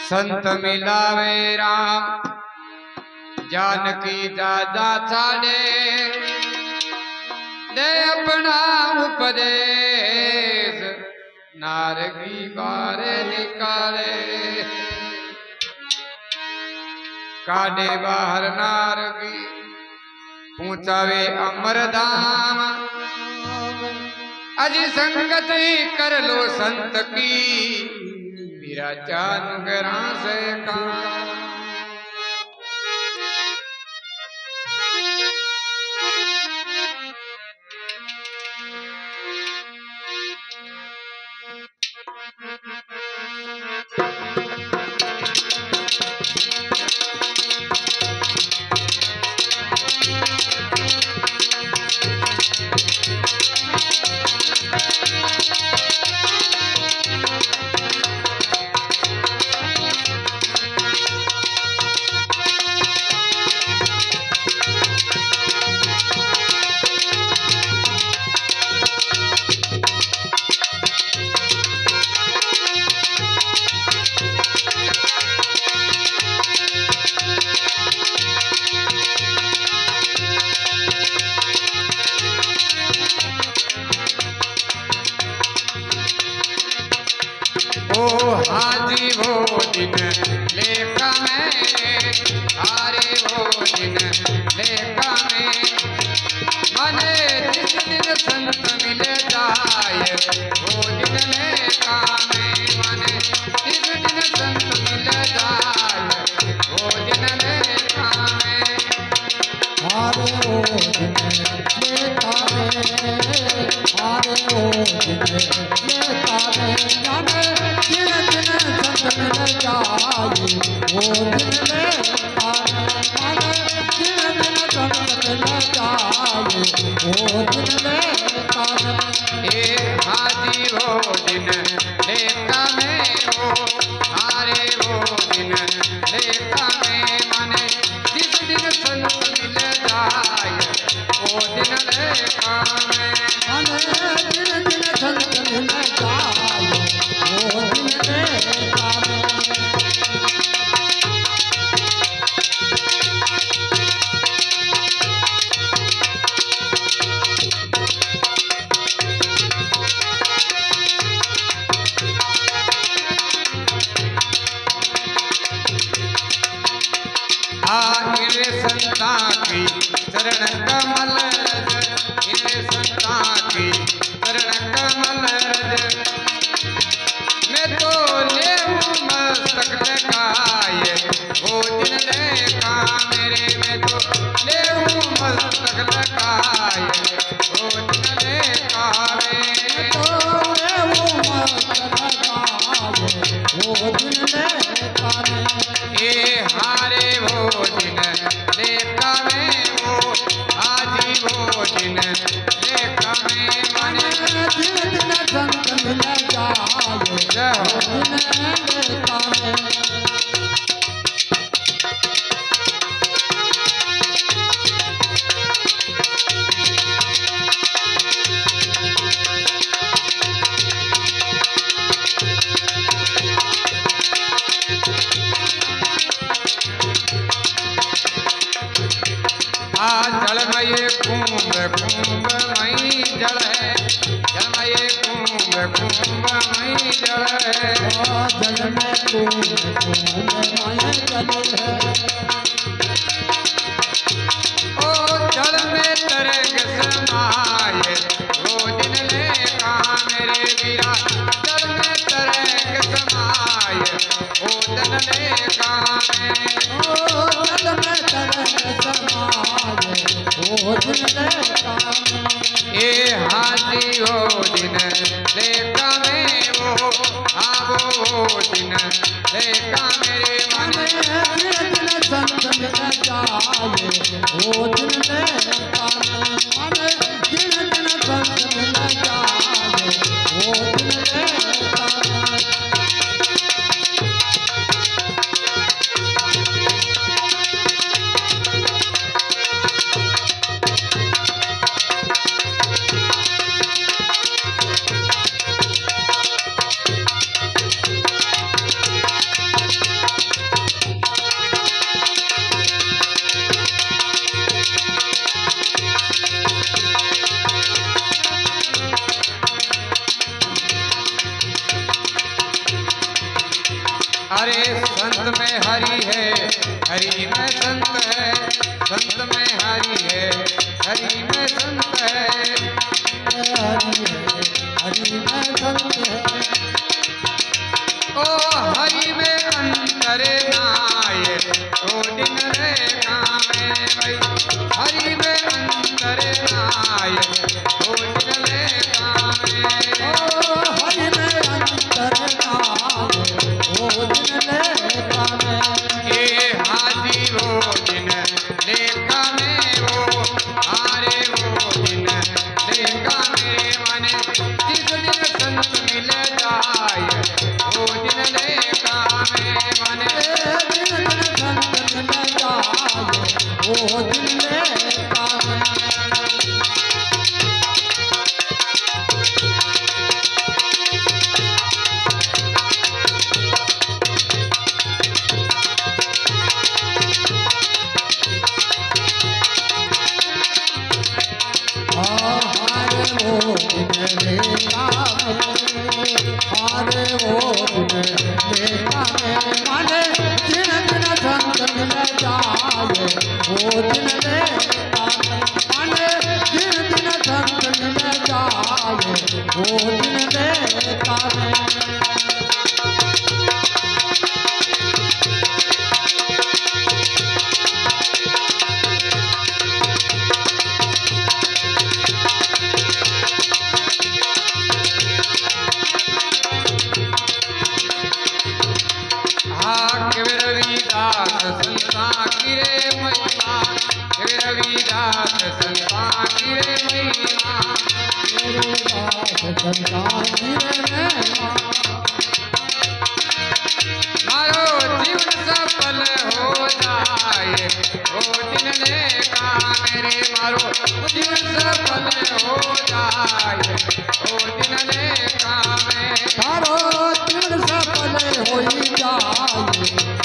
संत मिलावे राम जानकी दादा छाड़े दे अपना उपदेश नारगी बारे निकाले काढ़े बाहर नारगी पहुंचावे अमरधाम अजी संगत ही कर लो संत की मेरा चानुगरा से काम हाजी वो दिन लेखा में हारे वो दिन लेखा में मने जिस दिन संत मिल जाए वो दिन लेखा में मने जिस दिन संत मिल जाए वो दिन लेखा में हारे वो दिन लेखा में हारे वो दिन लेखा में जाने संत मिल जाए वो दिन लेखा में जिन दिन संत मिल जाए वो दिन लेखा में हाजी वो दिन लेखा में हो हारे वो दिन लेखा में माने जिस दिन संत मिल जाए वो दिन लेखा में माने जिन दिन संत मिल जाए वो दिन लेखा में गिरे संता की चरण कमल गिरे संता की चरण कमल मैं तो ले मस्तक लगाए वो दिन लेखा मेरे में तो ले मस्तक लगाए वो दिन लेखा में तो ले मस्तक लगाए वो दिन लेखा में हारे वो दिन लेखा में वो हाजी वो दिन लेखा में माने जिन दिन संत मिल जाए वो दिन लेखा में जलमय कुंभ कुंभ मई जल है जलमय कुंभ कुंभ मई जल है जल में कुंभ कुंभ मई जल है ओ जल में तरंग समाये वो दिन लेखा मेरे वीरा जल में तरंग समाये वो दिन लेखा में ओ जल में तरंग समाये वो दिन लेखा में हाजी वो दिन लेखा में वो वो दिन लेखा मेरे मन दिन संत मिल जाए वो दिन लेखा में जिन दिन संत मिल जाए वो दिन लेखा में अरे संत में हरि है, हरि में संत है, संत में हरि है, हरि में संत है। हरि में संत है। ओ हरि में अंतर नाय, ओ दिन रे कामे भाई। हरि में अंतर नाय, ओ दिन रे कामे। ओ हरि में अंतर नाय, ओ दिन ले कामे। ये हाजी वो दिन लेका में वो, हारे वो दिन लेका मेरे माने। जिस दिन संत मिल जाए वो दिन लेका में माने। दिन दिन संत मिल जाए, ओ दिन ले कामे। हारे वो दिन ले कामे, हारे वो दिन ले कामे। माने दिन दिन संत मिल जाए, वो दिन ले कामे। माने दिन दिन संत मिल जाए, वो दिन ले कामे। रविदास संता की रे महिमा, रविदास संता की रे महिमा। रविदास संता की रे महिमा। मारो जीवन सफल हो जाए वो दिन लेका मेरे। मारो जीवन सफल हो जाए वो दिन लेका में। तारो दिन सफल होई जाए,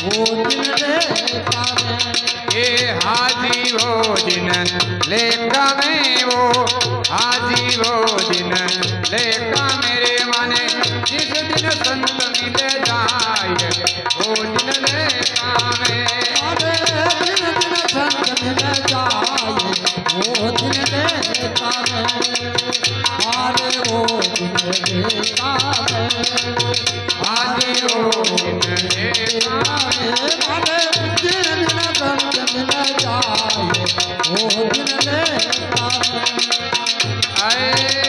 वो दिन ले कामे। ये हाजी वो दिन लेका में वो, हाजी वो दिन लेका मेरे माने। जिस दिन संत मिल जाए वो दिन लेका में। अरे दिन दिन संत मिल जाए, वो दिन ले कामे। अरे वो दिन ले कामे। हाजी वो दिन लेका कामे। माने दिन दिन संत मिल जाए, वो दिन ले कामे। आए हे